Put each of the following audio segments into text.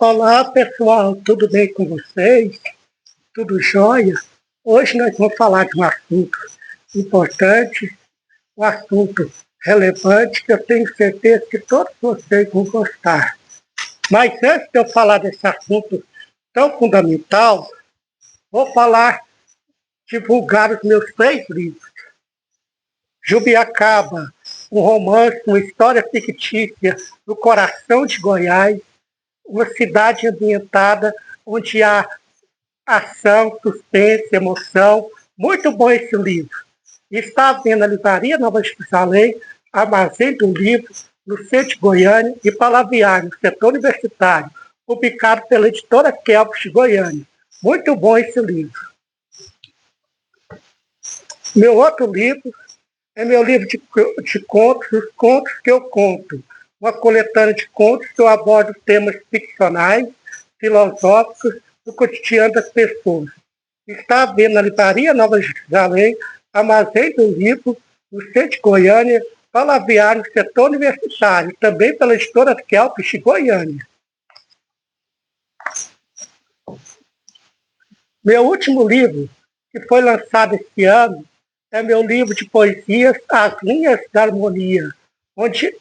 Olá, pessoal, tudo bem com vocês? Tudo jóia? Hoje nós vamos falar de um assunto importante, um assunto relevante que eu tenho certeza que todos vocês vão gostar. Mas antes de eu falar desse assunto tão fundamental, vou divulgar os meus 3 livros. Jubiacaba, um romance, uma história fictícia no coração de Goiás, uma cidade ambientada onde há ação, suspense, emoção. Muito bom esse livro. Está vendo a Livraria Nova Jerusalém, Armazém do Livro, no centro de Goiânia, e Palavra, no setor universitário, publicado pela editora Kelps de Goiânia. Muito bom esse livro. Meu outro livro é meu livro de contos, Os Contos que eu Conto, uma coletânea de contos que eu abordo temas ficcionais, filosóficos, do cotidiano das pessoas. Está vendo na Livraria Nova Jerusalém, Armazém do Livro, no centro de Goiânia, Palavra, no setor universitário, também pela editora Kelps de Goiânia. Meu último livro, que foi lançado esse ano, é meu livro de poesias, As Linhas da Harmonia, onde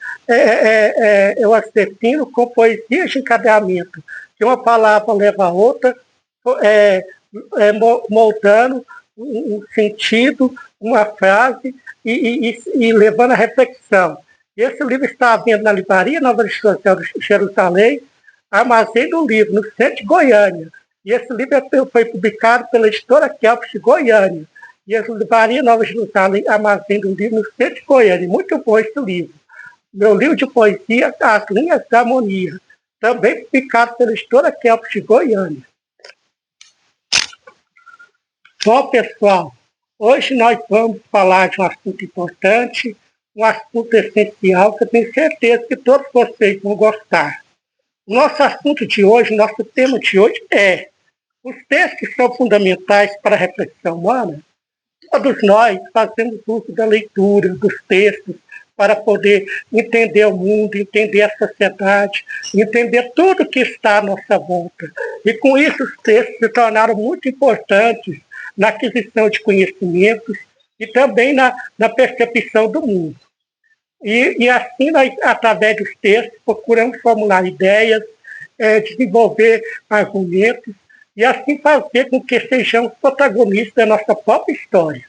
eu as defino com poesias de encadeamento, que uma palavra leva a outra, moldando um sentido, uma frase e levando a reflexão. Esse livro está à venda na Livraria Nova Jerusalém, Armazém do Livro, no centro de Goiânia. E esse livro foi publicado pela editora Kelps de Goiânia. E a Livraria Nova Jerusalém, Armazém do Livro, no centro de Goiânia. Muito bom esse livro. Meu livro de poesia, As Linhas da Harmonia, também publicado pela editora Kelps de Goiânia. Bom, pessoal, hoje nós vamos falar de um assunto importante, um assunto essencial, que eu tenho certeza que todos vocês vão gostar. O nosso assunto de hoje, nosso tema de hoje é: os textos são fundamentais para a reflexão humana? Todos nós fazemos uso da leitura, dos textos, para poder entender o mundo, entender a sociedade, entender tudo que está à nossa volta. E com isso os textos se tornaram muito importantes na aquisição de conhecimentos e também na percepção do mundo. E assim, nós, através dos textos, procuramos formular ideias, desenvolver argumentos, e assim fazer com que sejamos protagonistas da nossa própria história.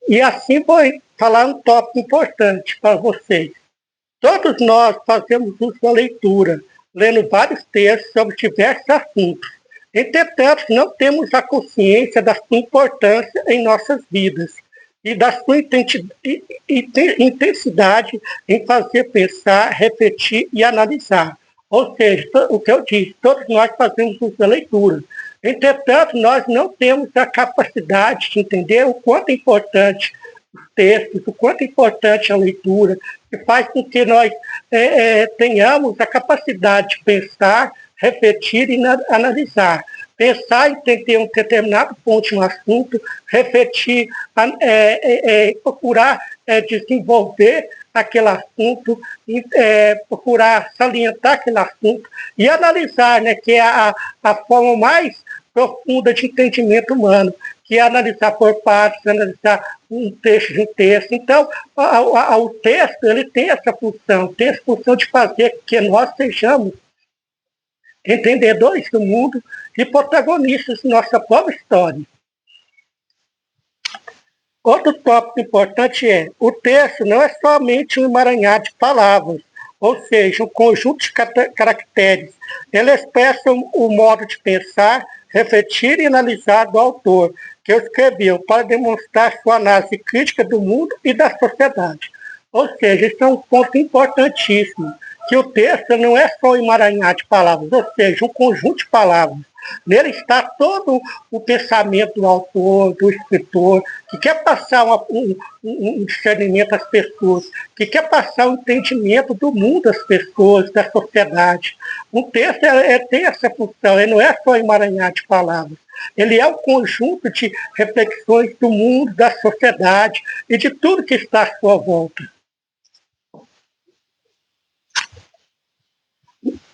E assim vou falar um tópico importante para vocês. Todos nós fazemos uso da leitura, lendo vários textos sobre diversos assuntos. Entretanto, não temos a consciência da sua importância em nossas vidas e da sua intensidade em fazer pensar, refletir e analisar. Ou seja, o que eu disse, todos nós fazemos uso da leitura. Entretanto, nós não temos a capacidade de entender o quanto é importante os textos, o quanto é importante a leitura, que faz com que nós tenhamos a capacidade de pensar, refletir e analisar. Pensar e entender um determinado ponto de um assunto, refletir, procurar desenvolver aquele assunto, procurar salientar aquele assunto e analisar, né, que é a forma mais profunda de entendimento humano, que é analisar por partes, analisar um texto de um texto. Então, o texto ele tem essa função de fazer com que nós sejamos entendedores do mundo e protagonistas de nossa própria história. Outro tópico importante é: o texto não é somente um emaranhado de palavras, ou seja, um conjunto de caracteres. Ele expressa o modo de pensar, refletir e analisar do autor, que escreveu para demonstrar sua análise crítica do mundo e da sociedade. Ou seja, isso é um ponto importantíssimo, que o texto não é só um emaranhado de palavras, ou seja, um conjunto de palavras. Nele está todo o pensamento do autor, do escritor, que quer passar um discernimento às pessoas, que quer passar um entendimento do mundo às pessoas, da sociedade. Um texto tem essa função, ele não é só emaranhado de palavras. Ele é um conjunto de reflexões do mundo, da sociedade e de tudo que está à sua volta.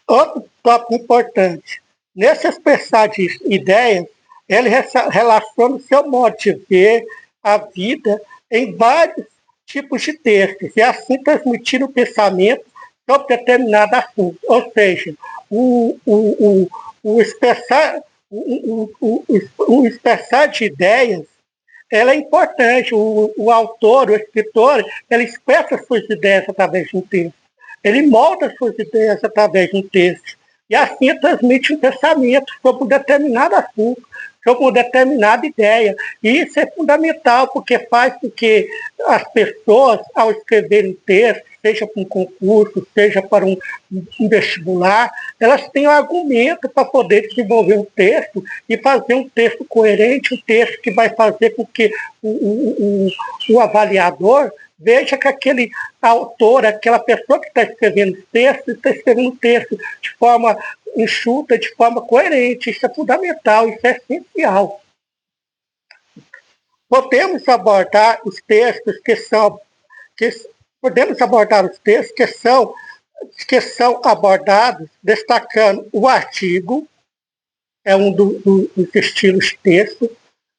Outro tópico importante. Nesse expressar de ideias, ele relaciona o seu modo de ver a vida em vários tipos de textos, e assim transmitir o pensamento sobre determinado assunto. Ou seja, o expressar, o expressar de ideias ela é importante. O autor, o escritor, ele expressa suas ideias através de um texto. Ele molda suas ideias através de um texto. E assim transmite um pensamento sobre um determinado assunto, sobre uma determinada ideia. E isso é fundamental, porque faz com que as pessoas, ao escreverem texto, seja para um concurso, seja para um vestibular, elas tenham argumento para poder desenvolver um texto e fazer um texto coerente, um texto que vai fazer com que o avaliador veja que aquele autor, aquela pessoa que está escrevendo está escrevendo o texto de forma enxuta, de forma coerente. Isso é fundamental, isso é essencial. Podemos abordar os textos que são abordados destacando o artigo, é um dos estilos de texto,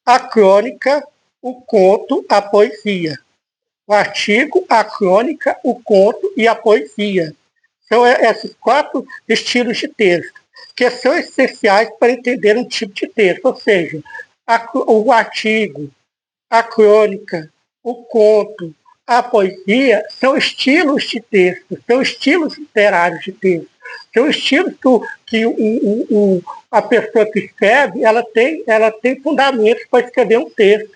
a crônica, o conto, a poesia. O artigo, a crônica, o conto e a poesia. São esses 4 estilos de texto, que são essenciais para entender um tipo de texto. Ou seja, o artigo, a crônica, o conto, a poesia são estilos de texto, são estilos literários de texto. São estilos que a pessoa que escreve ela tem fundamentos para escrever um texto,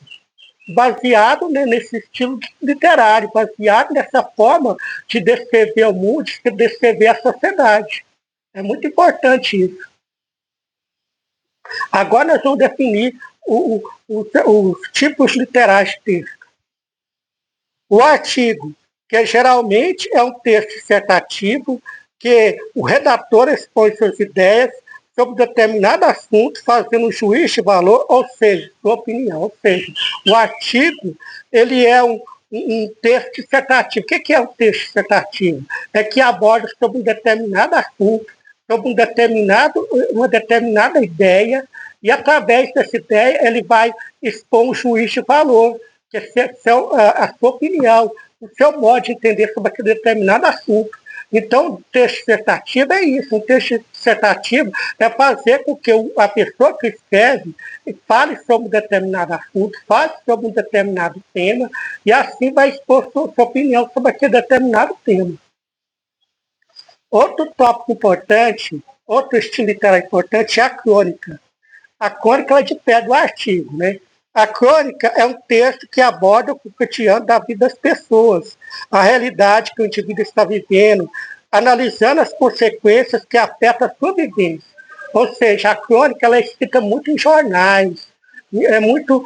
baseado, né, nesse estilo literário, baseado nessa forma de descrever o mundo, de descrever a sociedade. É muito importante isso. Agora nós vamos definir os tipos literários de texto. O artigo, que geralmente é um texto dissertativo, que o redator expõe suas ideias sobre determinado assunto, fazendo um juízo de valor, ou seja, sua opinião. Ou seja, o artigo ele é um texto dissertativo. O que é um texto dissertativo? É que aborda sobre um determinado assunto, sobre uma determinada ideia, e através dessa ideia ele vai expor um juízo de valor, que é a sua opinião, o seu modo de entender sobre aquele determinado assunto. Então, o texto dissertativo é isso. Um texto dissertativo é fazer com que a pessoa que escreve fale sobre um determinado assunto, fale sobre um determinado tema, e assim vai expor sua opinião sobre aquele determinado tema. Outro tópico importante, outro estilo literário importante é a crônica. A crônica é de pé do artigo, né? A crônica é um texto que aborda o cotidiano da vida das pessoas, a realidade que o indivíduo está vivendo, analisando as consequências que afetam a sua vivência. Ou seja, a crônica ela é escrita muito em jornais, é muito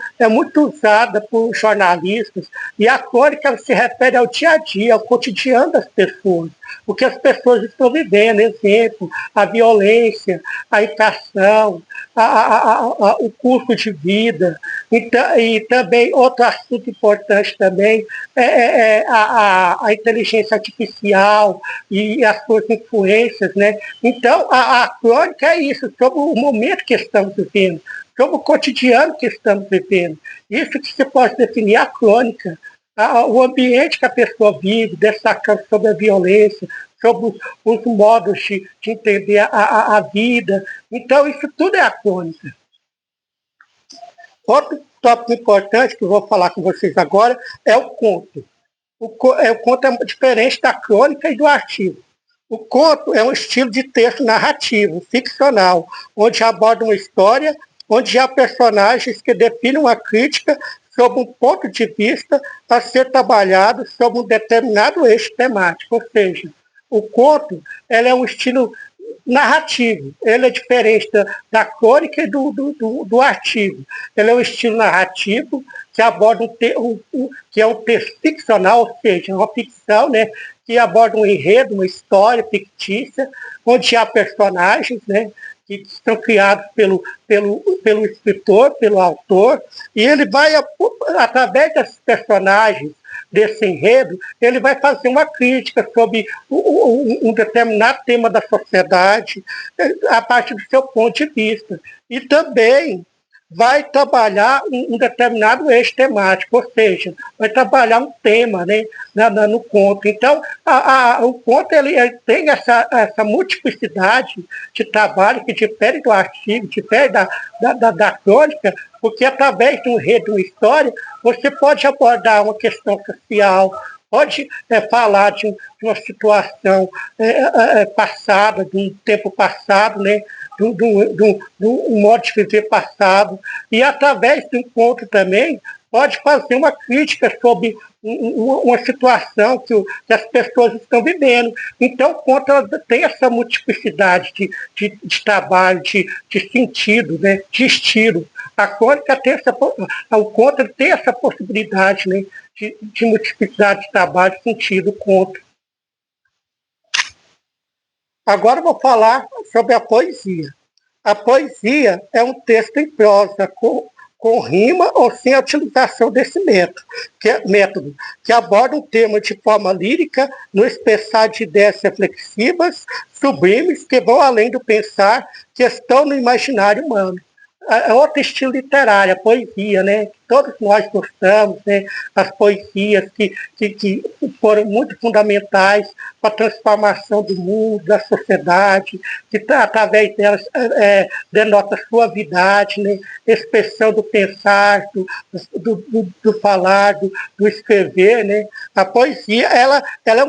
usada por jornalistas, e a crônica ela se refere ao dia a dia, ao cotidiano das pessoas, o que as pessoas estão vivendo, exemplo, a violência, a inflação, o custo de vida. Então, e também, outro assunto importante também é a inteligência artificial e as suas influências, né? Então, a crônica é isso, sobre o momento que estamos vivendo, sobre o cotidiano que estamos vivendo. Isso que você pode definir a crônica, o ambiente que a pessoa vive, destacando sobre a violência, sobre os modos de entender a vida. Então, isso tudo é a crônica. Outro tópico importante que eu vou falar com vocês agora é o conto. O conto é diferente da crônica e do artigo. O conto é um estilo de texto narrativo, ficcional, onde aborda uma história, onde há personagens que definem uma crítica sobre um ponto de vista a ser trabalhado sobre um determinado eixo temático. Ou seja, o conto ele é um estilo narrativo. Ele é diferente da crônica e do artigo. Ele é um estilo narrativo que aborda que é um texto ficcional, ou seja, uma ficção, né, que aborda um enredo, uma história fictícia, onde há personagens, né, que são criados pelo escritor, pelo autor, e ele vai através desses personagens, desse enredo, ele vai fazer uma crítica sobre um determinado tema da sociedade, a partir do seu ponto de vista. E também vai trabalhar um determinado eixo temático, ou seja, vai trabalhar um tema, né, no conto. Então, o conto ele tem essa multiplicidade de trabalho que difere do artigo, difere da crônica, porque através de um enredo, de uma história, você pode abordar uma questão social, pode falar de uma situação passada, de um tempo passado, né? De um modo de viver passado. E através de um conto também, pode fazer uma crítica sobre uma situação que as pessoas estão vivendo. Então, o conto tem essa multiplicidade de trabalho, de sentido, né? De estilo. A crônica tem o conto tem essa possibilidade, né? De multiplicidade de trabalho, sentido, conto. Agora eu vou falar sobre a poesia. A poesia é um texto em prosa, com rima ou sem a utilização desse método, que aborda um tema de forma lírica, no expressar de ideias reflexivas, sublimes, que vão além do pensar, que estão no imaginário humano. É outro estilo literário, a poesia, né? Todos nós gostamos, né? As poesias que foram muito fundamentais para a transformação do mundo, da sociedade, que através delas denota suavidade, né? Expressão do pensar, do falar, do escrever, né? A poesia, ela é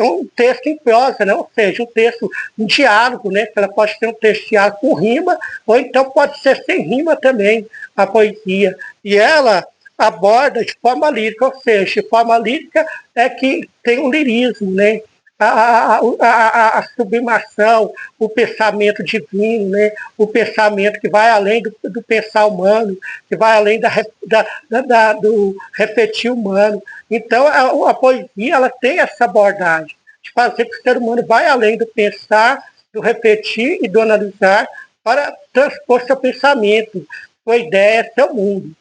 um texto em prosa, né? Ou seja, um texto, um diálogo, né? Ela pode ser um texto de diálogo com rima, ou então pode ser sem rima também, a poesia. E ela aborda de forma lírica, ou seja, de forma lírica é que tem o lirismo, né? A sublimação, o pensamento divino, né? O pensamento que vai além do pensar humano, que vai além do refletir humano. Então, a poesia ela tem essa abordagem de fazer que o ser humano vai além do pensar, do refletir e do analisar para transpor seu pensamento, sua ideia, seu mundo.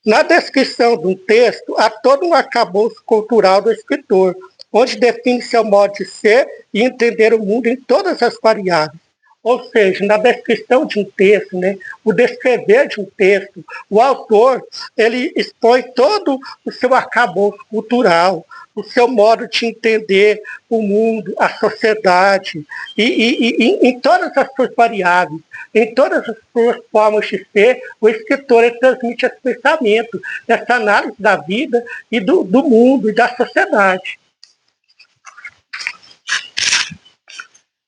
Na descrição de um texto, há todo um arcabouço cultural do escritor, onde define seu modo de ser e entender o mundo em todas as variáveis. Ou seja, na descrição de um texto, né, o descrever de um texto, o autor ele expõe todo o seu arcabouço cultural, o seu modo de entender o mundo, a sociedade, e em todas as suas variáveis, em todas as suas formas de ser, o escritor ele transmite esse pensamento, essa análise da vida e do mundo e da sociedade.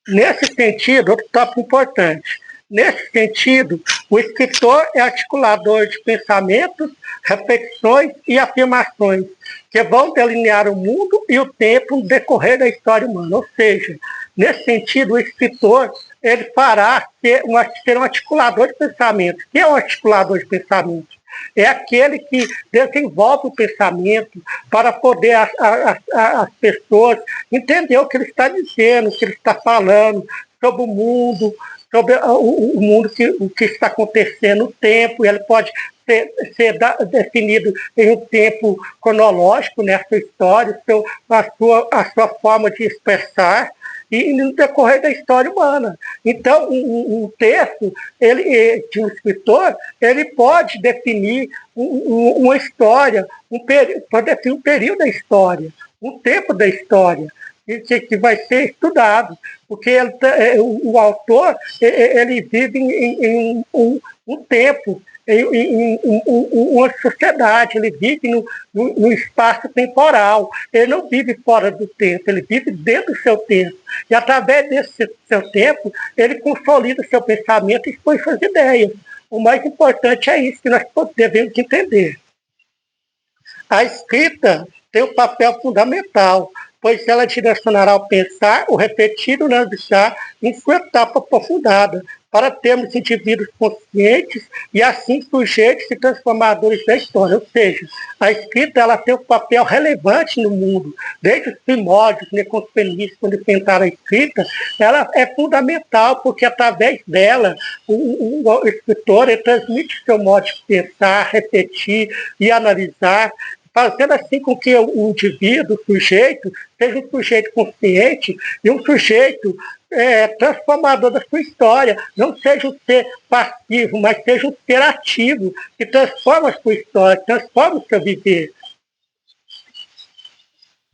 Nesse sentido, outro tópico importante. Nesse sentido, o escritor é articulador de pensamentos, reflexões e afirmações que vão delinear o mundo e o tempo no decorrer da história humana. Ou seja, nesse sentido, o escritor ele fará ser um articulador de pensamentos. O que é um articulador de pensamentos? É aquele que desenvolve o pensamento para poder as pessoas entender o que ele está dizendo, o que ele está falando sobre o mundo, sobre o mundo, o que está acontecendo no tempo. Ele pode ser definido em um tempo cronológico nessa história, a sua forma de expressar, e no decorrer da história humana. Então, um texto de um escritor, ele pode definir uma história, pode definir um período da história, um tempo da história, que vai ser estudado, porque o autor ele vive em um tempo, em uma sociedade, ele vive no espaço temporal, ele não vive fora do tempo, ele vive dentro do seu tempo, e através desse seu tempo, ele consolida o seu pensamento e expõe suas ideias. O mais importante é isso que nós devemos entender. A escrita tem um papel fundamental, pois ela direcionará o pensar, o refletir e o analisar em sua etapa aprofundada, para termos indivíduos conscientes e assim sujeitos e transformadores da história. Ou seja, a escrita ela tem um papel relevante no mundo. Desde os primórdios, né, com os feministas, quando inventaram a escrita, ela é fundamental, porque através dela o escritor ele transmite seu modo de pensar, refletir e analisar, fazendo assim com que o indivíduo, o sujeito, seja um sujeito consciente e um sujeito transformador da sua história. Não seja um ser passivo, mas seja um ser ativo, que transforma a sua história, transforma o seu viver.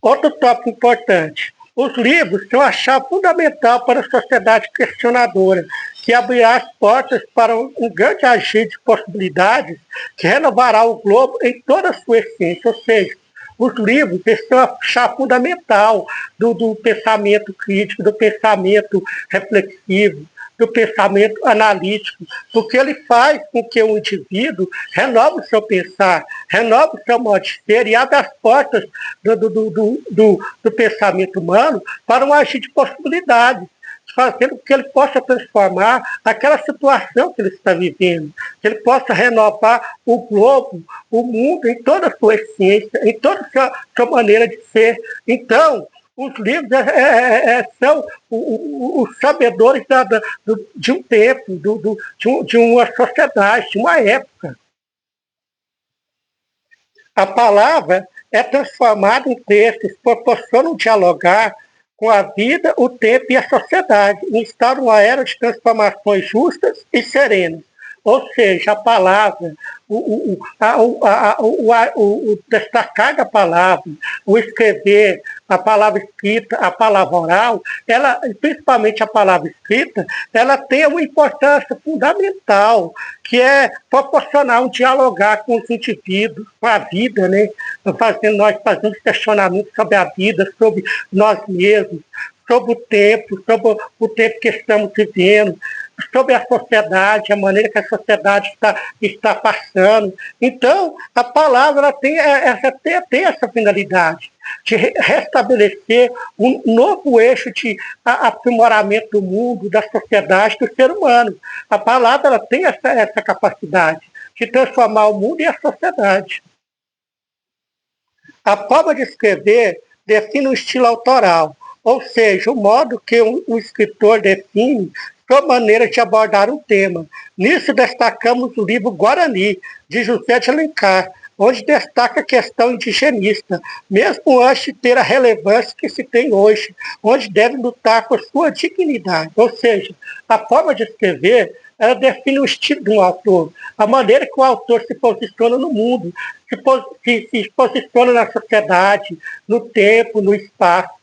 Outro tópico importante. Os livros são a chave fundamental para a sociedade questionadora, que abrirá as portas para um grande agir de possibilidades que renovará o globo em toda a sua essência. Ou seja, os livros são a chave fundamental do pensamento crítico, do pensamento reflexivo, do pensamento analítico, porque ele faz com que o indivíduo renove o seu pensar, renove o seu modo de ser e abre as portas do pensamento humano para um agir de possibilidades, fazendo com que ele possa transformar aquela situação que ele está vivendo, que ele possa renovar o globo, o mundo em toda a sua essência, em toda a sua maneira de ser. Então, os livros são os sabedores de um tempo, de uma sociedade, de uma época. A palavra é transformada em textos, proporcionam dialogar com a vida, o tempo e a sociedade, e instaura uma era de transformações justas e serenas. Ou seja, a palavra, o destacar da palavra, o escrever, a palavra escrita, a palavra oral, ela, principalmente a palavra escrita, ela tem uma importância fundamental, que é proporcionar um dialogar com os indivíduos, com a vida, né? Nós fazemos questionamentos sobre a vida, sobre nós mesmos, sobre o tempo que estamos vivendo, sobre a sociedade, a maneira que a sociedade está passando. Então, a palavra ela tem essa finalidade de restabelecer um novo eixo de aprimoramento do mundo, da sociedade, do ser humano. A palavra ela tem essa capacidade de transformar o mundo e a sociedade. A forma de escrever define um estilo autoral, ou seja, o modo que um escritor define sua maneira de abordar um tema. Nisso destacamos o livro Guarani, de José de Alencar, onde destaca a questão indigenista, mesmo antes de ter a relevância que se tem hoje, onde deve lutar por sua dignidade. Ou seja, a forma de escrever, ela define o estilo de um autor, a maneira que o autor se posiciona no mundo, se posiciona na sociedade, no tempo, no espaço.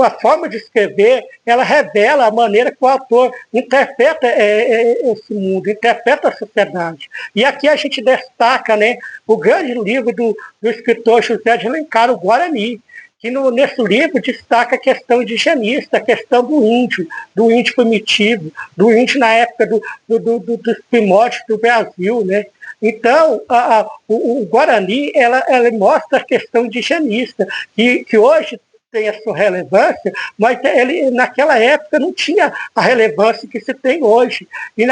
A forma de escrever, ela revela a maneira que o autor interpreta esse mundo, interpreta a sociedade. E aqui a gente destaca, né, o grande livro do escritor José de Alencar, o Guarani, que nesse livro destaca a questão indigenista, a questão do índio primitivo, do índio na época dos primórdios do Brasil, né? Então, o Guarani, ela mostra a questão indigenista, que hoje tem a sua relevância, mas ele naquela época não tinha a relevância que se tem hoje. E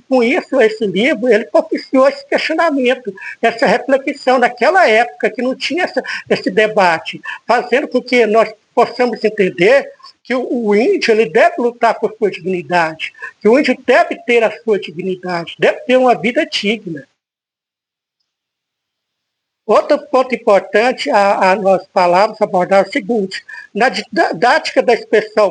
com isso, esse livro, ele propiciou esse questionamento, essa reflexão naquela época que não tinha esse debate, fazendo com que nós possamos entender que o índio ele deve lutar por sua dignidade, que o índio deve ter a sua dignidade, deve ter uma vida digna. Outro ponto importante a nós falarmos, abordar é o seguinte: na didática da expressão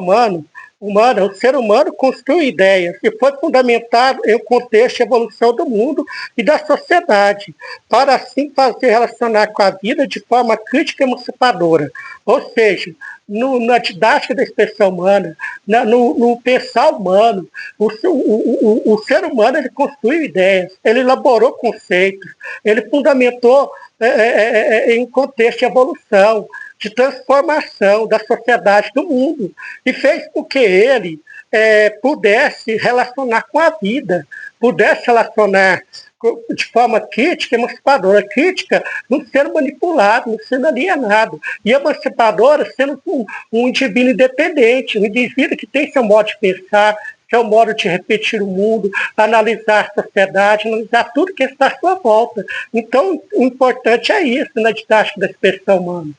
humana, o ser humano construi ideias e foi fundamentado em um contexto de evolução do mundo e da sociedade, para assim fazer relacionar com a vida de forma crítica e emancipadora. Ou seja, na didática da expressão humana, no pensar humano, o ser humano ele construiu ideias, ele elaborou conceitos, ele fundamentou em contexto de evolução, de transformação da sociedade do mundo, e fez com que ele pudesse relacionar com a vida, pudesse relacionar de forma crítica, emancipadora. Crítica não sendo manipulado, não sendo alienado, e emancipadora sendo um indivíduo independente, um indivíduo que tem seu modo de pensar, seu modo de repetir o mundo, analisar a sociedade, analisar tudo que está à sua volta. Então, o importante é isso na didática da expressão humana.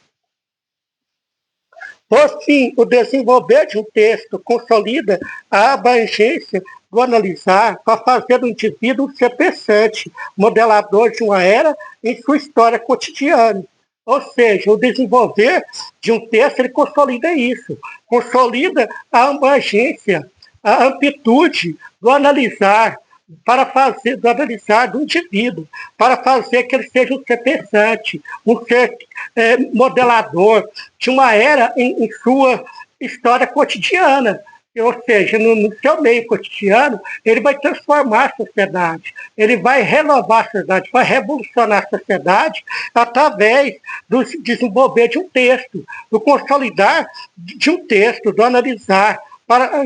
Por fim, o desenvolver de um texto consolida a abrangência do analisar para fazer do indivíduo ser pensante, modelador de uma era em sua história cotidiana. Ou seja, o desenvolver de um texto, ele consolida isso, consolida a abrangência, a amplitude do analisar, para fazer do analisar do indivíduo, para fazer que ele seja um ser pensante, um ser modelador de uma era em sua história cotidiana. Ou seja, no seu meio cotidiano, ele vai transformar a sociedade, ele vai renovar a sociedade, vai revolucionar a sociedade através do desenvolver de um texto, do consolidar de um texto, do analisar,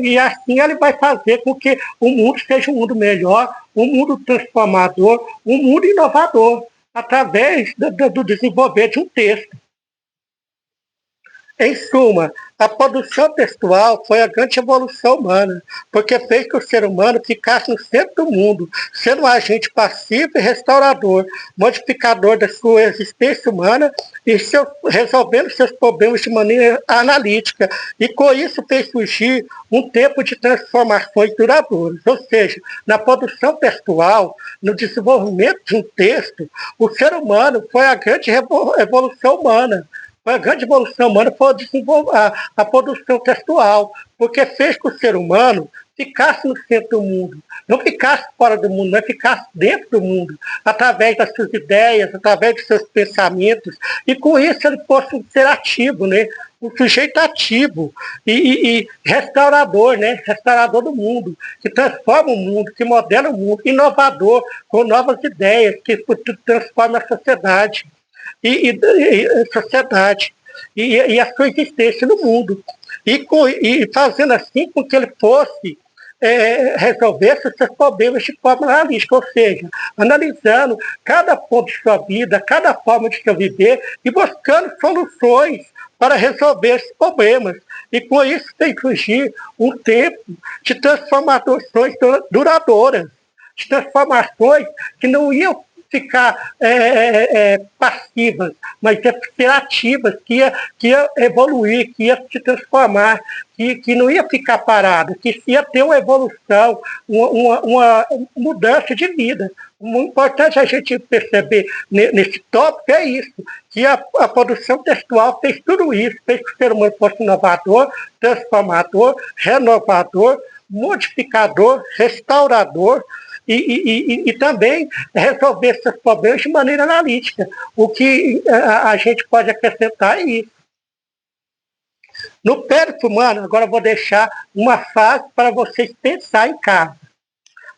e assim ele vai fazer com que o mundo seja um mundo melhor, um mundo transformador, um mundo inovador, através do desenvolver de um texto. Em suma, a produção textual foi a grande evolução humana, porque fez que o ser humano ficasse no centro do mundo, sendo um agente passivo e restaurador, modificador da sua existência humana e resolvendo seus problemas de maneira analítica. E com isso fez surgir um tempo de transformações duradouras. Ou seja, na produção textual, no desenvolvimento de um texto, o ser humano foi a grande evolução humana. A grande evolução humana foi a produção textual, porque fez que o ser humano ficasse no centro do mundo, não ficasse fora do mundo, mas ficasse dentro do mundo, através das suas ideias, através dos seus pensamentos, e com isso ele fosse um ser ativo, né? Um sujeito ativo e restaurador, né? Restaurador do mundo, que transforma o mundo, que modela o mundo, inovador, com novas ideias, que transforma a sociedade. E sociedade, e a sua existência no mundo. E fazendo assim com que ele fosse resolver os seus problemas de forma analítica, ou seja, analisando cada ponto de sua vida, cada forma de seu viver e buscando soluções para resolver esses problemas. E com isso tem que surgir um tempo de transformações duradouras, de transformações que não iam ficar passivas, mas ser ativas, que ia evoluir, que ia se transformar, que não ia ficar parada, que ia ter uma evolução, uma mudança de vida. O importante a gente perceber nesse tópico é isso, que a produção textual fez tudo isso, fez que o ser humano fosse inovador, transformador, renovador, modificador, restaurador, e também resolver esses problemas de maneira analítica. O que a gente pode acrescentar é isso. No périplo humano, agora eu vou deixar uma fase para vocês pensarem em casa.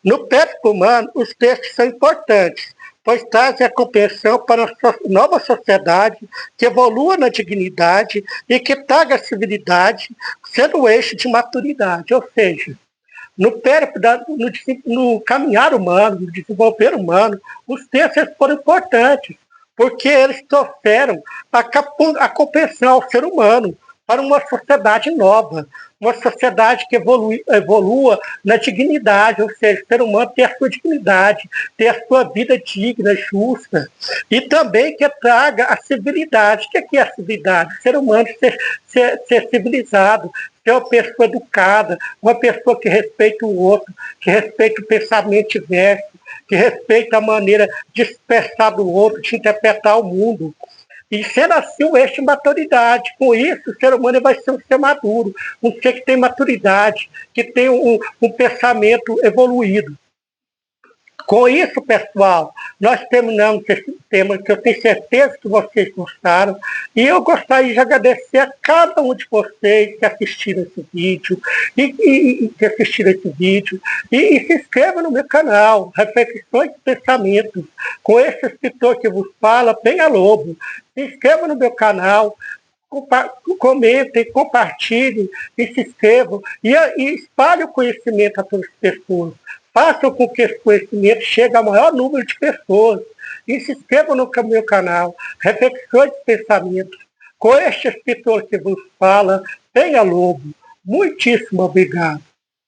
No périplo humano, os textos são importantes, pois trazem a compreensão para uma nova sociedade que evolua na dignidade e que traga a civilidade, sendo o eixo de maturidade, ou seja, no caminhar humano, no desenvolver humano, os textos foram importantes, porque eles trouxeram a compreensão ao ser humano para uma sociedade nova, uma sociedade que evolua na dignidade, ou seja, o ser humano ter a sua dignidade, ter a sua vida digna, justa, e também que traga a civilidade. O que é a civilidade? O ser humano ser civilizado, ser uma pessoa educada, uma pessoa que respeita o outro, que respeita o pensamento diverso, que respeita a maneira de expressar do outro, de interpretar o mundo. E sendo assim um eixo de maturidade. Com isso, o ser humano vai ser um ser maduro, um ser que tem maturidade, que tem um pensamento evoluído. Com isso, pessoal, nós terminamos esse tema, que eu tenho certeza que vocês gostaram. E eu gostaria de agradecer a cada um de vocês que assistiram esse vídeo, e se inscreva no meu canal, Reflexões e Pensamentos, com esse escritor que vos fala, Penha Lobo. Se inscreva no meu canal, comentem, compartilhem e se inscrevam e espalhem o conhecimento a todas as pessoas. Façam com que esse conhecimento chegue ao maior número de pessoas. E se inscrevam no meu canal, Reflexões e Pensamentos, com este escritor que vos fala, Penha Lobo. Muitíssimo obrigado.